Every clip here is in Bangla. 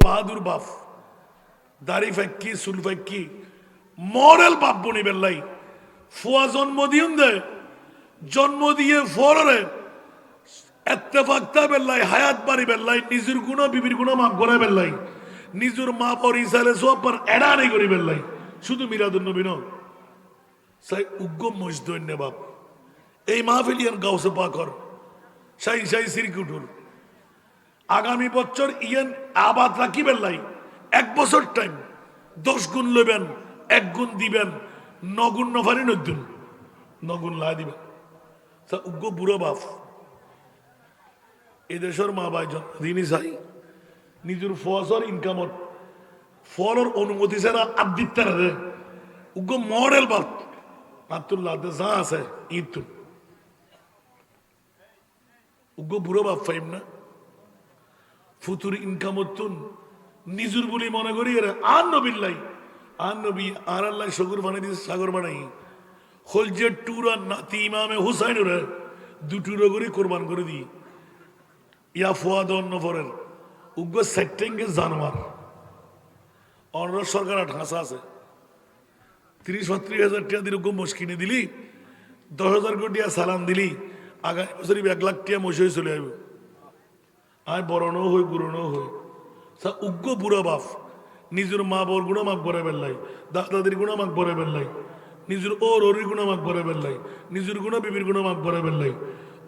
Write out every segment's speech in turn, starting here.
বাহাদুর বাপ দাড়ি ফাঁকি চুল ফাঁকি মডেল বাপ বনি বেল্লাই ফুয়া জন্ম দিন দে জন্ম দিয়ে ফরে এত্তেফাক্তা বেল্লাই হায়াত বাড়ি বেল্লাই নিজের গুণ বিবির গুণ মাফ করে বেল্লাই নিজের মা পর ইসালে সব পর এড়া নেই করি বেল্লাই শুধু মিলাদুন নবী নয় সাই উগ্র মজদৈন্য বাপ এই মাহফিলিয়ান গাউসে পাকর সাই সাই সিরকুটুর আগামী বছর ইয়ান আবাদ রাখি বেল্লাই 1 বছর টাইম 10 গুণ লবেন 1 গুণ দিবেন 9 গুণ নফারি নতুন 9 গুণ লাই দিবেন উগ্র বুড়ো বাপ এদেশের মা ভাই জন্মদিনই চাই নিজের ফসর ইনকামত ফলর অনুমতি ছাড়া আদিত্যার উগ্র মডেল বাপ আব্দুল্লাহ যা আছে ঈদ উগ্র বুড়ো বাপ ফাইম না ফুতুর ইনকামতুন নিজুর বলি মনে করি আর নবিল্লাই আর নবী আর আল্লাহ সগুর বানাই দিয়েছে সাগর বানাই হলজে টুরা নাতি ইমামে হুসাইন রে দুটুরো করে কোরবান করে দিই ইয়া ফুয়াদ অন্নফরের উগ্র সেটেঙ্গে জানোয়ার অন্য সরকার ঢাঁচা আছে 30-32 টাকা দিল গোমস কিনে দিলি 10,000 কোটি সালাম দিলি আগামী বছর 1 লাখ টাকা মশাই চলে আসবে আয় বড়নও হই গুরুণও হই উগ্র বুড়ো বাপ নিজের মা বর গুণা মাক ভরে বেল্লাই দাদাদির গুণা মাক ভরে বেল্লাই নিজের ওরির গুণা মাক ভরে বেল্লাই নিজের গুণা বিবির গুণা মাক ভরে বেল্লাই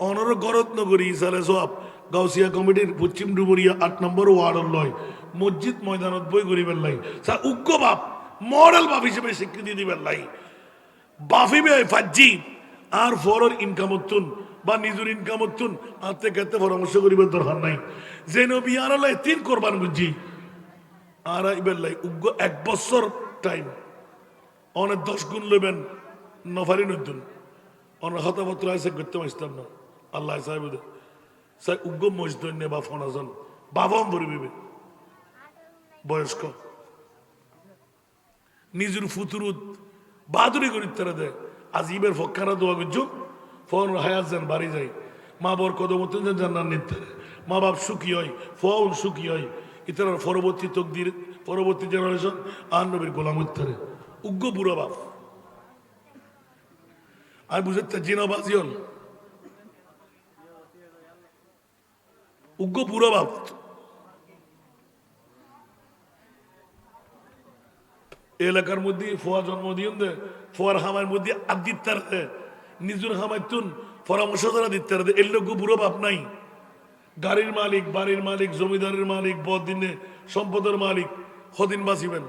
অনর গরত নগরী ইসালে সব গাউসিয়া কমিটির পশ্চিম ডুবুরিয়া 8 নম্বর ওয়ার্ডর লয় মসজিদ ময়দানত বই করি বেল্লাই উগ্র বাপ মডেল বাপ হিসেবে স্বীকৃতি দিবেন লাই বাফিবে ফাজি আর ফরর ইনকামতুন বা নিজের ইনকামতুন আতে খেতে পরামর্শ করিবার দরকার নাই যে নবী আর আল্লাহ 3 কোরবান বুঝি আর আইবেন লাই উগ্র 1 বছর টাইম অনেক 10 গুণ লবেন নফারি নতুন অনেক হতাপত্র আছে করতে পারতাম না আল্লাহ সাহেব সাই উগ্র মজদৈন্য বা ফনাজন বাবাম ভরিবে বয়স্ক নিজের ফুতুরুত বাহাদুরি করি তারা দেয় আজ ইবের ফক্কারা দোয়া করছো ফোন হায়াত যান বাড়ি যাই মা বর কদম জান্নার নিতে মা বাপ সুখী হয় ফল সুখী হয় ইতার পরবর্তী তকদির পরবর্তী জেনারেশন আর নবীর গোলাম উত্তরে উগ্র বুড়ো বাপ আর বুঝতে জিনাবাজি হল উগ্র বুড়ো বাপ এলাকার মধ্যে ফোয়া জন্মদিন দে ফোয়ার হামার মধ্যে আদিত্যার দে নিজের হামার তুন পরামর্শ দ্বারা দিত্যার দে এর লোক বুড়ো বাপ নাই গাড়ির মালিক বাড়ির মালিক জমিদারের মালিক বদিনে সম্পদের মালিক হদিন বাঁচিবেন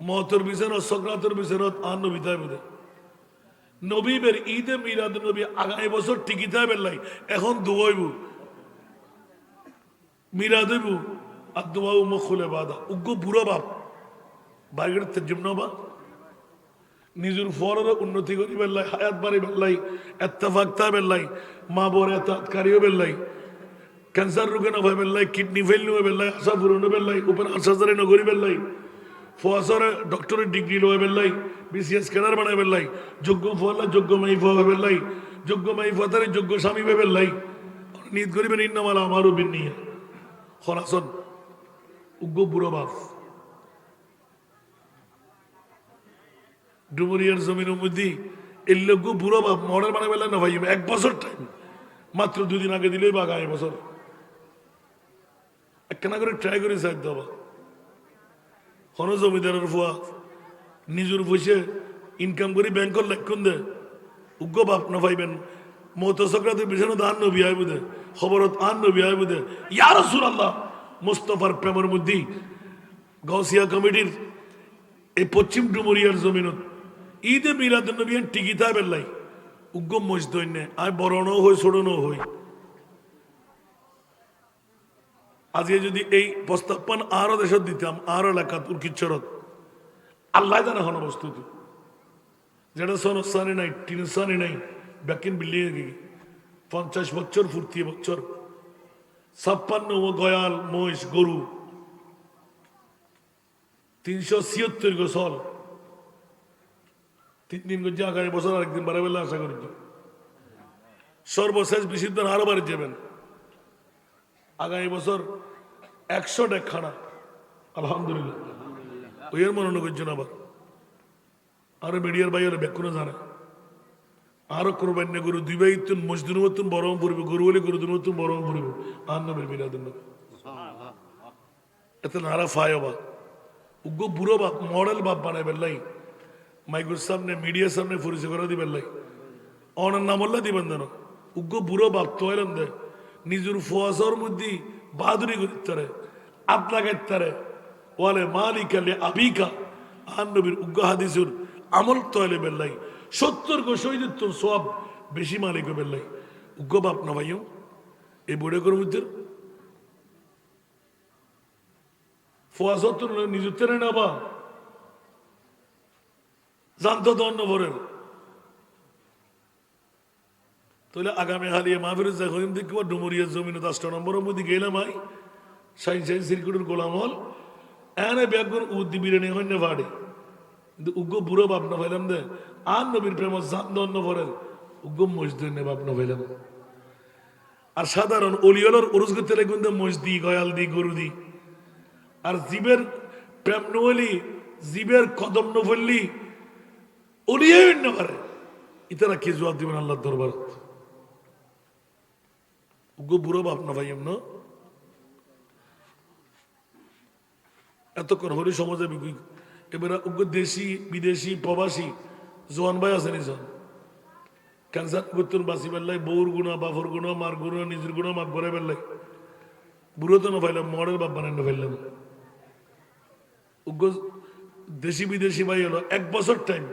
মহতর বিচারত সকরাতর বিচারত আর নবিতায় বোধ নবীবের ঈদে মিলাদ নবী আগামী বছর টিকিতে বেল্লাই এখন দোয়াইব মিলাদ হইব আর দোয়া মুখ খুলে বাধা উগ্র বুড়ো বাপ বাইরের তেজিম বা নিজের ফরের উন্নতি করি বেল্লাই হায়াত বাড়ি বেল্লাই এত্তেফাক্তা বেল্লাই মা বর এতাৎকারীও বেল্লাই ক্যান্সার রোগে না ভাই বেল্লাই কিডনি ফেল নয় বেল্লাই আশা পূরণ বেল্লাই উপর আশাজারে নগরী বেল্লাই ফোয়াসরে ডক্টরের ডিগ্রি লয় বেল্লাই বিসিএস ক্যাডার বানায় বেল্লাই যোগ্য ফোয়াল্লা যোগ্য মাই ফোয়া বেল্লাই যোগ্য মাই ফোয়াতারে যোগ্য স্বামী বেল্লাই নিদ করিবেন ইন্নামালা আমারও বিনিয়া খরাসন উগ্র বুড়ো বাপ ডুমুরিয়ার জমিনের মধ্যে এর লোক বুড়ো বাপ মডেল বানায় বেলা না ভাই 1 বছর টাইম মাত্র 2 দিন আগে দিলেই বা আগামী বছর একখানা করে ট্রাই করে সাইড দেওয়া হন জমিদারের ফুয়া নিজের পয়সা ইনকাম করে ব্যাংকর লেখন দে উগ্র বাপ না পাইবেন মত সকরাতের পিছনে তো আর নবী আয় বুধে খবরত আর নবী আয় বুধে ইয়া রাসূলুল্লাহ মুস্তাফার প্রেমের মধ্যে গাউসিয়া কমিটির এই পশ্চিম ডুমুরিয়ার জমিনত ঈদে মিলাদ নবী টিকিতা বেল্লাই উগ্র মজদৈন্য আয় বড়নও হই ছোড়নও হই আজকে যদি এই প্রস্তাব পান আরো দেশত দিতাম আরো এলাকা তুর্কিচ্ছরত আল্লাহ জানে হন বস্তু যেটা সনস্থানে নাই টিনস্থানে নাই ব্যাকিন বিল্ডিং 50 বছর ফুর্তি বছর 56 ও গয়াল মহিষ গরু 376 গোসল 3 দিন গজ্জা আগামী বছর আরেকদিন বাড়াবে আশা করি সর্বশেষ বিশুদ্ধ আরো বাড়ি যাবেন আগামী বছর 100 খানা আলহামদুলিল্লাহ ওই এর মনে করছেন আবার আরো মিডিয়ার বাইরে ব্যাকুনো জানে আরো কোরবান্য গরু দুই ভাই তুন মসজিদের মতন বরম পড়বে গরু বলে গরু দুর মতন বরম পড়বে আর নবের মিলাদুল নবী এত নারা ফায় বা উগ্র বুড়ো বাপ মডেল বাপ বানায় বেল্লাই মাইকুর সামনে মিডিয়ার সামনে পরিচয় করে দিবেন লাই অনার নাম হল্লা দিবেন যেন উগ্র বুড়ো বাপ তোয়েলেন দে নিজের ফুয়াশার মধ্যে বাহাদুরি করতে আত্মাগাইতারে ওয়ালে মালিকালে আবিকা আর নবীর উগ্র হাদিসুর আমল তোয়ালে বেল্লাই 70 গো শহীদের তোর সব বেশি মালিক বেল্লাই উগ্র বাপ না ভাইও এই বুড়ে করে মধ্যে ফুয়াশার তোর নিজের তেরে না বা জানতো তো অন্য ভরের তাহলে আগামী হালিয়ে মাহফিরুজ যখন দেখবো ডুমুরিয়ার জমিন 10টা নম্বরের মধ্যে গেলাম আই সাইন সিরকুটের গোলাম হল এনে ব্যাগুন উদ্দি বিরিয়ানি হইনে ভাড়ে কিন্তু উগ্র বুড়ো বাপ না ভাইলাম দে আর নবীর প্রেম জানতো অন্য ভরের উগ্র মসজিদ নে বাপ না ভাইলাম আর সাধারণ অলিয়লর উরুজ করতে কিন্তু মসজিদ গয়াল দি গরু দি আর জীবের প্রেম নলি জীবের কদম নফল্লি অলিয়াই না পারে ইতারা কি জবাব দিবেন আল্লাহর দরবার উগ্র বুড়ো বাপ না ভাই এমন এতক্ষণ হরি সমাজে এবার উগ্র দেশি বিদেশি প্রবাসী জোয়ান ভাই আছে নিজন ক্যান্সার করতেন বাঁচি বেল্লাই বউর গুণা বাফর গুণা মার গুণা নিজের গুণা মাপ করে বেল্লাই বুড়ো তো না পাইলাম মডেল বাপ বানাই না পাইলাম উগ্র দেশি বিদেশি ভাই হলো 1 বছর টাইম